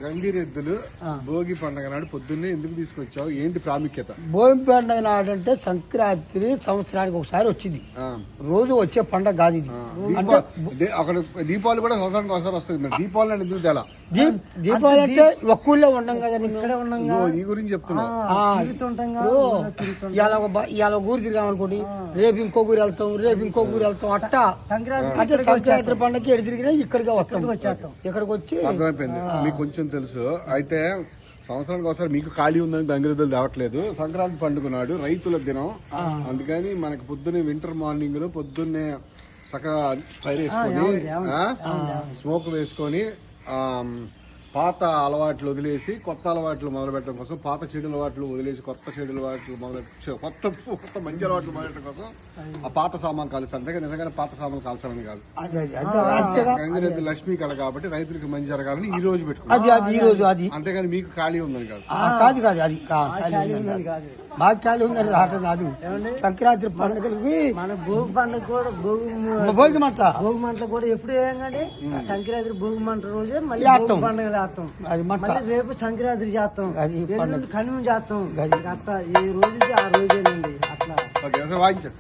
గంగిరెద్దులు భోగి పండుగ నాడు పొద్దున్నే ఎందుకు తీసుకొచ్చావు, ఏంటి ప్రాముఖ్యత? భోగి పండుగ నాడంటే సంక్రాంతి సంవత్సరానికి ఒకసారి వచ్చింది, రోజు వచ్చే పండుగ కాదు ఇది. అంటే అక్కడ దీపావళి కూడా సంవత్సరానికి ఒకసారి వస్తుంది, మరి దీపావళి అంటే ఎందుకు తెలా? దీపావళి అంటే ఒక్కళ్ళే ఉన్నాం కదా, ఇక్కడే ఉన్నాం. ఈ గురించి చెప్తున్నా. ఇవాళ ఊరు తిరిగామనుకోండి, రేపు ఇంకో ఊరు వెళ్తాం, రేపు ఇంకో ఊరు వెళ్తాం. అట్టా సంక్రాంతి పండుగకి ఎడు తిరిగినా ఇక్కడికి వచ్చేస్తాం. ఇక్కడికి వచ్చి అర్థమైపోయింది, మీకు కొంచెం తెలుసు. అయితే సంవత్సరానికి ఒకసారి మీకు ఖాళీ ఉందని గంగిరెద్దులు తేవట్లేదు. సంక్రాంతి పండుగ నాడు రైతుల దినం, అందుకని మనకి పొద్దున్నే వింటర్ మార్నింగ్ లో పొద్దున్నే చక్కగా ఫైర్ వేసుకొని స్మోక్ వేసుకొని పాత అలవాట్లు వదిలేసి కొత్త అలవాట్లు మొదలుపెట్టడం కోసం, పాత చెడు అలవాట్లు వదిలేసి కొత్త చెడు అలవాట్లు కొత్త మంచి అలవాట్లు మొదలెట్టడం కోసం ఆ పాత సామాన్ కాల్స్తారు. అంతేగా నిజంగానే పాత సామాన్ కాల్చాలని కాదు. గంగిరెద్దు లక్ష్మీ కళ కాబట్టి రైతులకు మంచి జరగాలని ఈ రోజు పెట్టుకున్నాం, అంతేగాని మీకు ఖాళీ ఉందని కాదు. అది బాగా ఖాళీ ఉందని రావటం కాదు. సంక్రాంతి పండుగలకి మన భోగి పండుగ కూడా భోగి మంట కూడా ఎప్పుడు వేయండి. సంక్రాంతి భోగి మంట రోజే మళ్ళీ పండుగ చేస్తాం. అది మళ్ళీ రేపు సంక్రాంతి చేస్తాం, అది కనుమ చేస్తాం. అట్లా ఏ రోజుకి ఆ రోజేనండి. అట్లా వాయించండి.